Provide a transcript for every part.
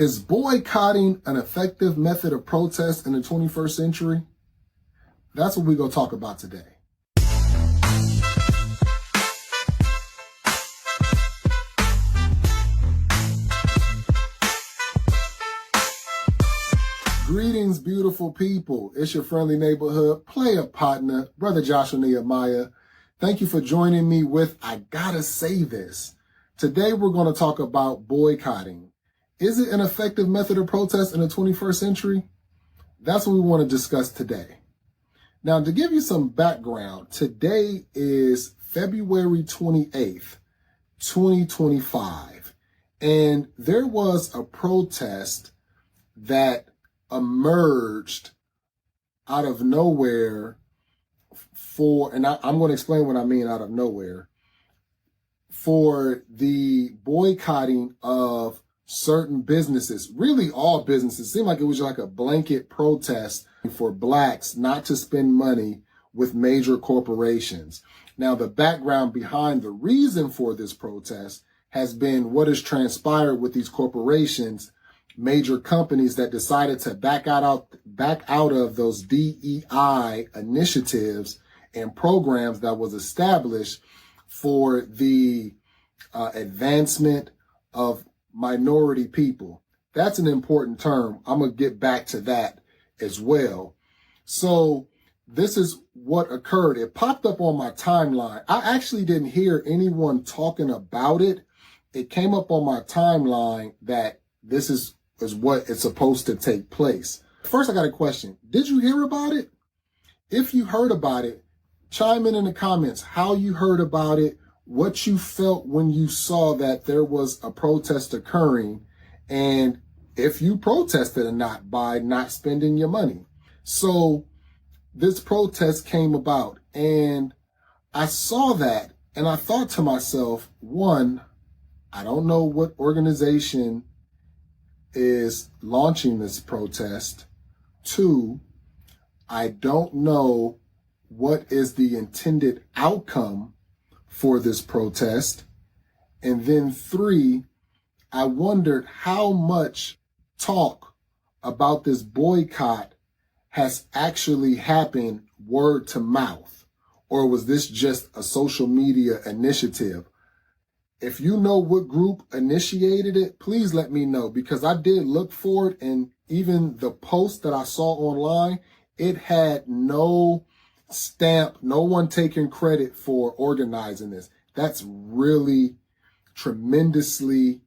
Is boycotting an effective method of protest in the 21st century? That's what we're going to talk about today. Greetings, beautiful people. It's your friendly neighborhood player partner, Brother Joshua Nehemiah. Thank you for joining me with I Gotta Say This. Today we're going to talk about boycotting. Is it an effective method of protest in the 21st century? That's what we want to discuss today. Now, to give you some background, today is February 28th, 2025, and there was a protest that emerged out of nowhere I'm going to explain what I mean out of nowhere, for the boycotting of certain businesses, really all businesses. It seemed like it was like a blanket protest for blacks not to spend money with major corporations. Now, the background behind the reason for this protest has been what has transpired with these corporations, major companies that decided to back out of those DEI initiatives and programs that was established for the advancement of minority people. That's an important term. I'm going to get back to that as well. So this is what occurred. It popped up on my timeline. I actually didn't hear anyone talking about it. It came up on my timeline that this is what is supposed to take place. First, I got a question. Did you hear about it? If you heard about it, chime in the comments how you heard about it, what you felt when you saw that there was a protest occurring, and if you protested or not by not spending your money. So this protest came about, and I saw that, and I thought to myself, one, I don't know what organization is launching this protest. Two, I don't know what is the intended outcome for this protest. And then three, I wondered how much talk about this boycott has actually happened word to mouth, or was this just a social media initiative? If you know what group initiated it, please let me know, because I did look for it, and even the post that I saw online, it had no stamp, no one taking credit for organizing this. That's really tremendously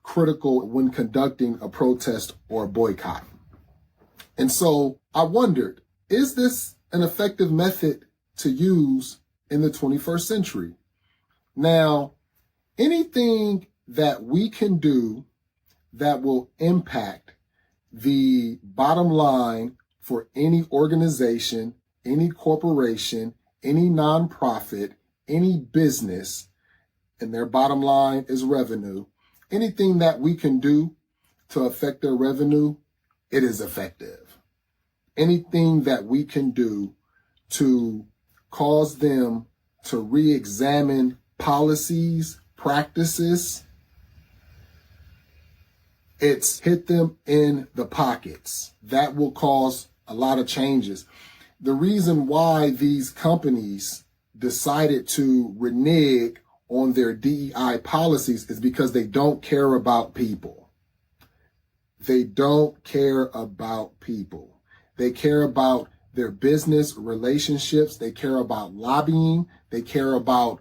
critical when conducting a protest or a boycott. And so I wondered, is this an effective method to use in the 21st century? Now, anything that we can do that will impact the bottom line for any organization, any corporation, any nonprofit, any business, and their bottom line is revenue, anything that we can do to affect their revenue, it is effective. Anything that we can do to cause them to re-examine policies, practices, it's hit them in the pockets. That will cause a lot of changes. The reason why these companies decided to renege on their DEI policies is because they don't care about people. They don't care about people. They care about their business relationships. They care about lobbying. They care about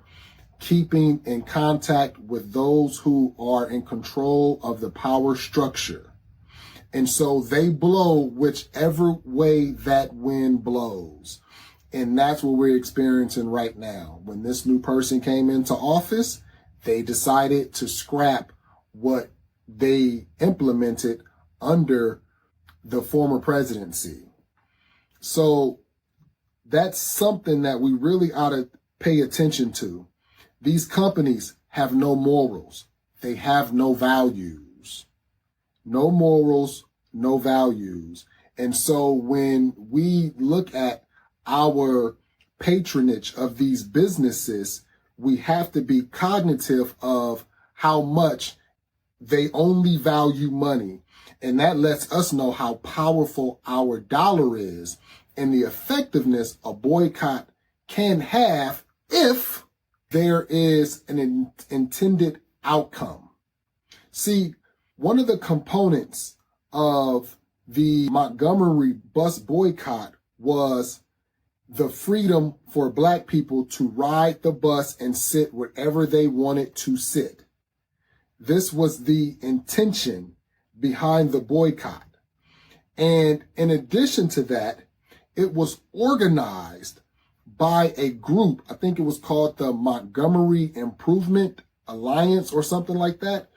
keeping in contact with those who are in control of the power structure. And so they blow whichever way that wind blows. And that's what we're experiencing right now. When this new person came into office, they decided to scrap what they implemented under the former presidency. So that's something that we really ought to pay attention to. These companies have no morals. They have no values. No morals, no values. And so when we look at our patronage of these businesses, we have to be cognitive of how much they only value money. And that lets us know how powerful our dollar is and the effectiveness a boycott can have if there is an intended outcome. See, one of the components of the Montgomery bus boycott was the freedom for Black people to ride the bus and sit wherever they wanted to sit. This was the intention behind the boycott. And in addition to that, it was organized by a group, I think it was called the Montgomery Improvement Alliance or something like that.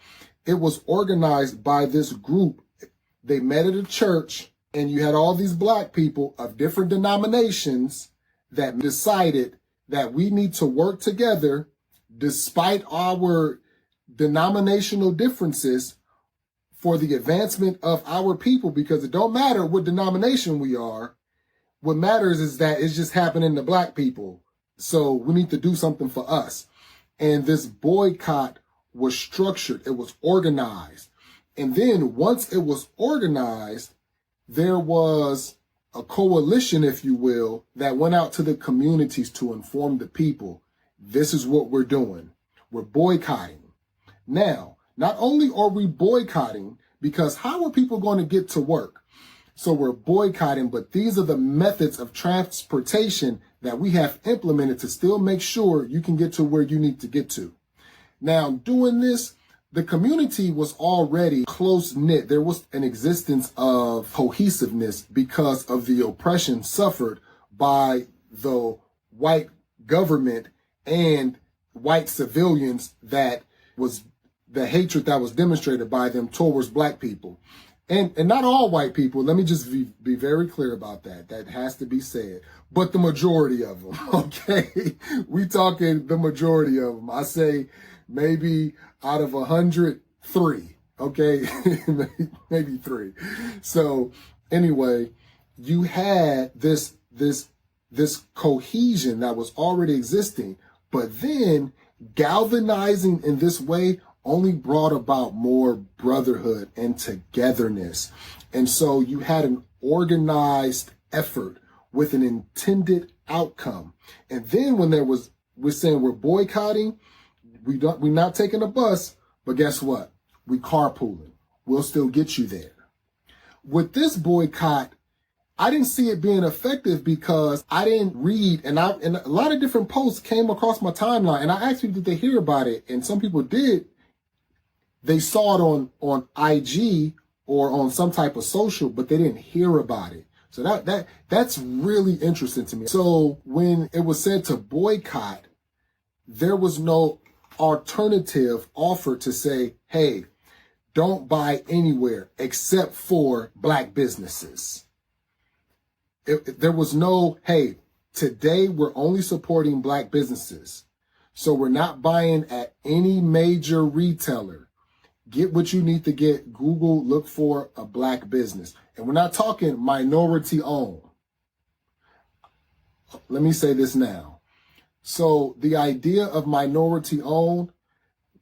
It was organized by this group. They met at a church, and you had all these Black people of different denominations that decided that we need to work together despite our denominational differences for the advancement of our people, because it don't matter what denomination we are. What matters is that it's just happening to Black people. So we need to do something for us. And this boycott was structured. It was organized. And then once it was organized, there was a coalition, if you will, that went out to the communities to inform the people, this is what we're doing. We're boycotting. Now, not only are we boycotting, because how are people going to get to work? So we're boycotting, but these are the methods of transportation that we have implemented to still make sure you can get to where you need to get to. Now, doing this, the community was already close-knit. There was an existence of cohesiveness because of the oppression suffered by the white government and white civilians, that was the hatred that was demonstrated by them towards Black people. And not all white people, let me just be very clear about that. That has to be said. But the majority of them, okay? We talking the majority of them. I say maybe out of 100, 3, okay? Maybe 3. So anyway, you had this cohesion that was already existing, but then galvanizing in this way only brought about more brotherhood and togetherness. And so you had an organized effort with an intended outcome. And then when we're saying we're boycotting, we're not taking a bus, but guess what? We carpooling. We'll still get you there. With this boycott, I didn't see it being effective because I didn't read, and a lot of different posts came across my timeline, and I asked people, did they hear about it? And some people did. They saw it on IG or on some type of social, but they didn't hear about it. So that's really interesting to me. So when it was said to boycott, there was no alternative offered to say, hey, don't buy anywhere except for Black businesses. There was no, hey, today we're only supporting Black businesses. So we're not buying at any major retailer. Get what you need to get. Google, look for a Black business. And we're not talking minority owned. Let me say this now. So the idea of minority owned,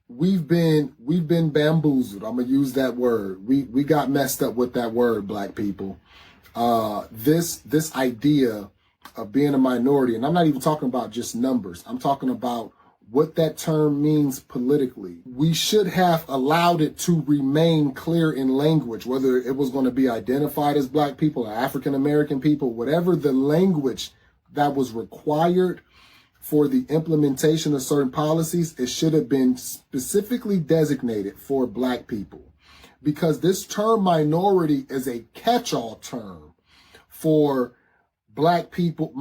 we've been bamboozled. I'm gonna use that word. We got messed up with that word, Black people. This idea of being a minority, and I'm not even talking about just numbers. I'm talking about what that term means politically. We should have allowed it to remain clear in language, whether it was going to be identified as Black people or African American people, whatever the language that was required for the implementation of certain policies, it should have been specifically designated for Black people. Because this term minority is a catch-all term for Black people,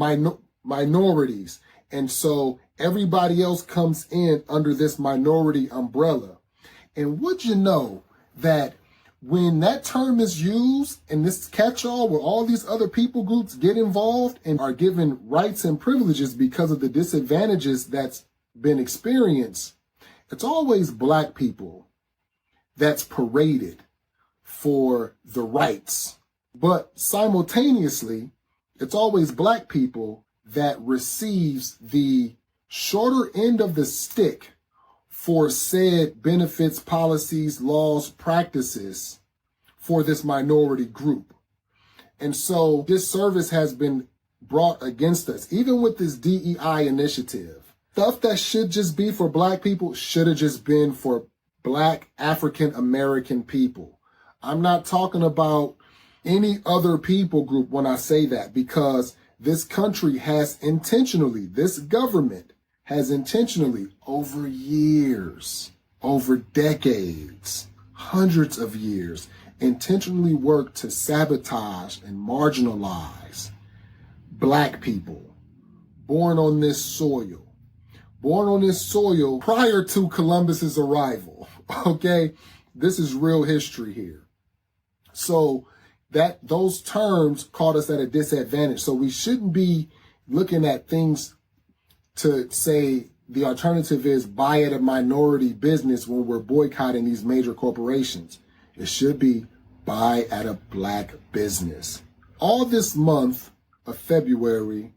minorities. And so everybody else comes in under this minority umbrella. And would you know that when that term is used in this catch-all where all these other people groups get involved and are given rights and privileges because of the disadvantages that's been experienced, it's always Black people that's paraded for the rights. But simultaneously, it's always Black people that receives the shorter end of the stick for said benefits, policies, laws, practices for this minority group. And so this service has been brought against us, even with this DEI initiative. Stuff that should just be for Black people should have just been for Black African American people. I'm not talking about any other people group when I say that, because this country has intentionally, this government has intentionally, over years, over decades, hundreds of years, intentionally worked to sabotage and marginalize Black people born on this soil prior to Columbus's arrival. Okay, this is real history here. So that those terms caught us at a disadvantage. So we shouldn't be looking at things to say the alternative is buy at a minority business when we're boycotting these major corporations. It should be buy at a Black business. All this month of February,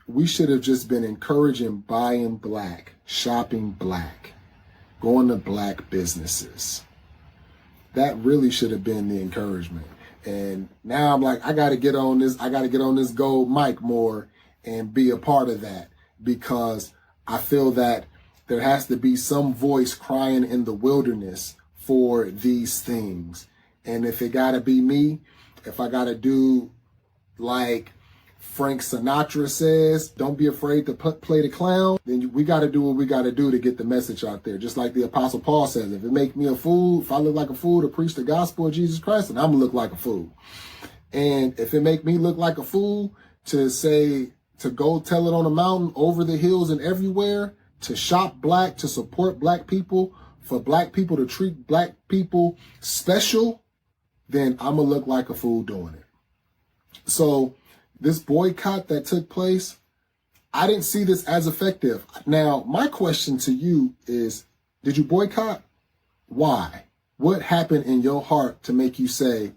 we should have just been encouraging buying Black, shopping Black, going to Black businesses. That really should have been the encouragement. And now I'm like, I got to get on this gold mic more and be a part of that, because I feel that there has to be some voice crying in the wilderness for these things. And if it got to be me, if I got to do like Frank Sinatra says, don't be afraid to play the clown, then we got to do what we got to do to get the message out there. Just like the Apostle Paul says, if it make me a fool, if I look like a fool to preach the gospel of Jesus Christ, then I'm going to look like a fool. And if it make me look like a fool to say, to go tell it on a mountain, over the hills and everywhere, to shop Black, to support Black people, for Black people to treat Black people special, then I'm going to look like a fool doing it. So this boycott that took place, I didn't see this as effective. Now, my question to you is, did you boycott? Why? What happened in your heart to make you say,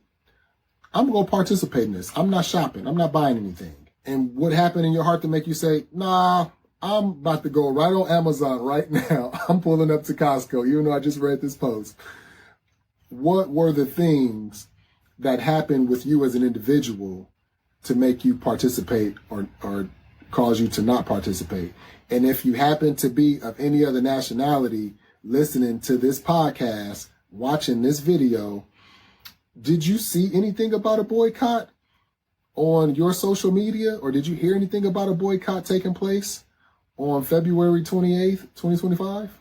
I'm going to participate in this. I'm not shopping. I'm not buying anything. And what happened in your heart to make you say, nah, I'm about to go right on Amazon right now. I'm pulling up to Costco, even though I just read this post. What were the things that happened with you as an individual to make you participate or cause you to not participate? And if you happen to be of any other nationality listening to this podcast, watching this video, did you see anything about a boycott on your social media, or did you hear anything about a boycott taking place on February 28th, 2025?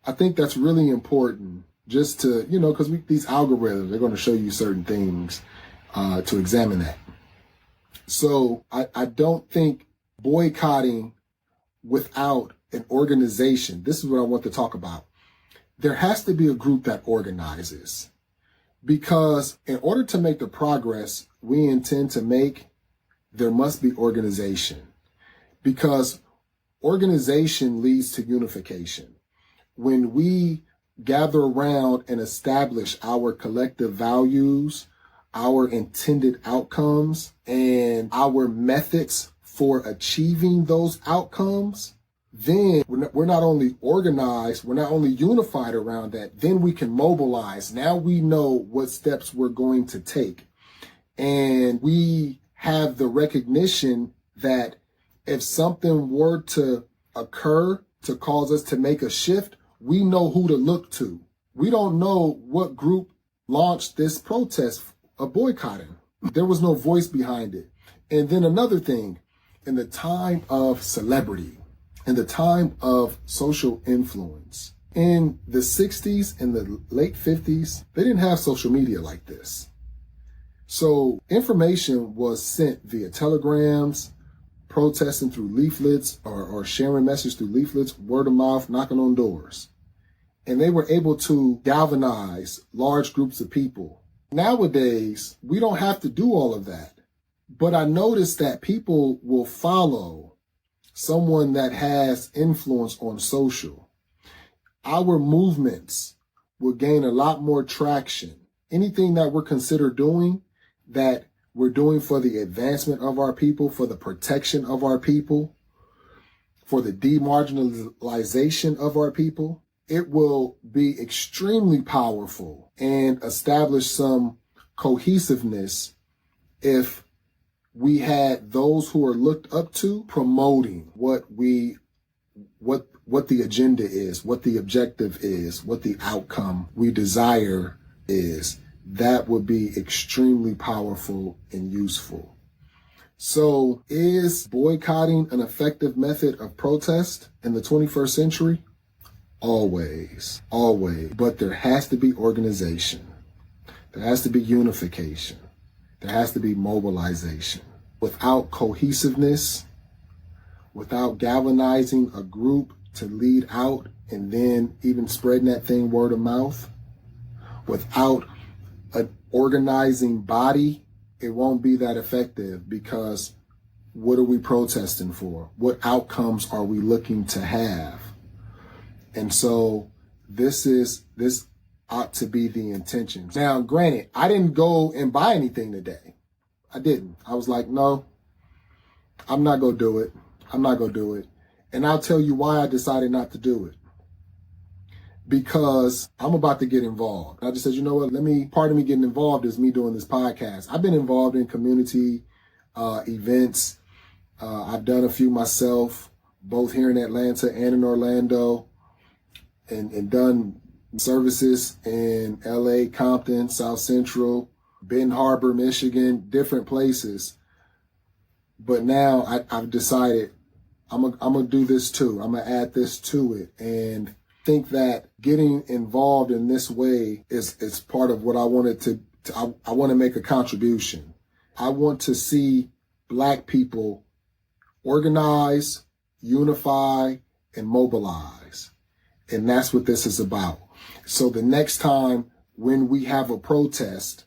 I think that's really important, just to, because these algorithms, they're going to show you certain things to examine that. So I don't think boycotting without an organization, this is what I want to talk about. There has to be a group that organizes, because in order to make the progress we intend to make, there must be organization, because organization leads to unification. When we gather around and establish our collective values, our intended outcomes, and our methods for achieving those outcomes, then we're not only organized, we're not only unified around that, then we can mobilize. Now we know what steps we're going to take. And we have the recognition that if something were to occur to cause us to make a shift, we know who to look to. We don't know what group launched this protest of boycotting. There was no voice behind it. And then another thing, in the time of celebrity, in the time of social influence, in the 60s and the late 50s, they didn't have social media like this. So information was sent via telegrams, protesting through leaflets, or sharing messages through leaflets, word of mouth, knocking on doors. And they were able to galvanize large groups of people. Nowadays, we don't have to do all of that. But I noticed that people will follow someone that has influence on social. Our movements will gain a lot more traction. Anything that we're considered doing, that we're doing for the advancement of our people, for the protection of our people, for the demarginalization of our people, it will be extremely powerful and establish some cohesiveness if we had those who are looked up to promoting what the agenda is, what the objective is, what the outcome we desire is. That would be extremely powerful and useful. So is boycotting an effective method of protest in the 21st century? Always. But there has to be organization. There has to be unification. There has to be mobilization. Without cohesiveness, without galvanizing a group to lead out and then even spreading that thing word of mouth, without an organizing body, it won't be that effective, because what are we protesting for? What outcomes are we looking to have? And so this ought to be the intention. Now, granted, I didn't go and buy anything today. I didn't. I was like, no, I'm not going to do it. I'm not going to do it. And I'll tell you why I decided not to do it. Because I'm about to get involved. I just said, you know what, part of me getting involved is me doing this podcast. I've been involved in community events. I've done a few myself, both here in Atlanta and in Orlando, and done services in LA, Compton, South Central, Benton Harbor, Michigan, different places. But now I've decided I'm gonna do this too. I'm gonna add this to it, and think that getting involved in this way is part of what I wanted to I want to make a contribution. I want to see Black people organize, unify, and mobilize. And that's what this is about. So the next time when we have a protest,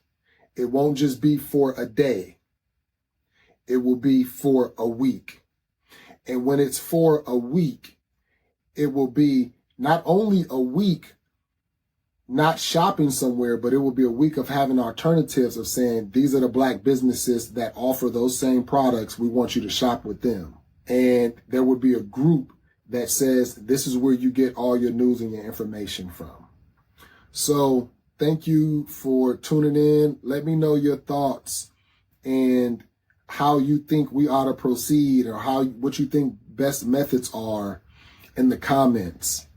it won't just be for a day. It will be for a week. And when it's for a week, it will be not only a week not shopping somewhere, but it will be a week of having alternatives, of saying, these are the Black businesses that offer those same products. We want you to shop with them. And there would be a group that says, this is where you get all your news and your information from. So thank you for tuning in. Let me know your thoughts and how you think we ought to proceed, or what you think best methods are, in the comments.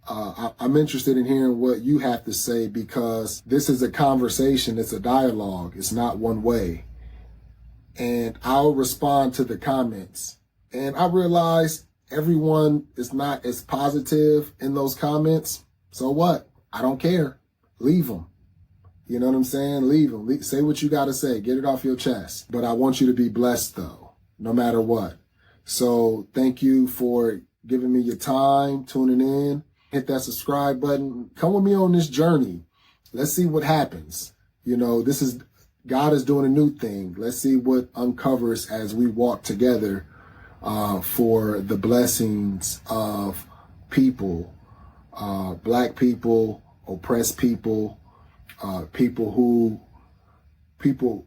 I'm interested in hearing what you have to say, because this is a conversation. It's a dialogue. It's not one way. And I'll respond to the comments. And I realize everyone is not as positive in those comments. So what? I don't care. Leave them. You know what I'm saying? Leave them. Say what you got to say. Get it off your chest. But I want you to be blessed, though, no matter what. So thank you for giving me your time, tuning in. Hit that subscribe button. Come with me on this journey. Let's see what happens. You know, God is doing a new thing. Let's see what uncovers as we walk together for the blessings of people, Black people, oppressed people, people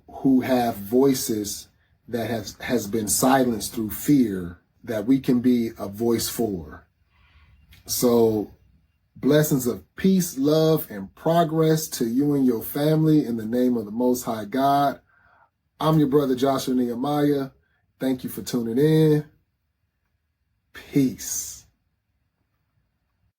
who have voices that has been silenced through fear, that we can be a voice for. So blessings of peace, love, and progress to you and your family in the name of the Most High God. I'm your brother, Joshua Nehemiah. Thank you for tuning in. Peace.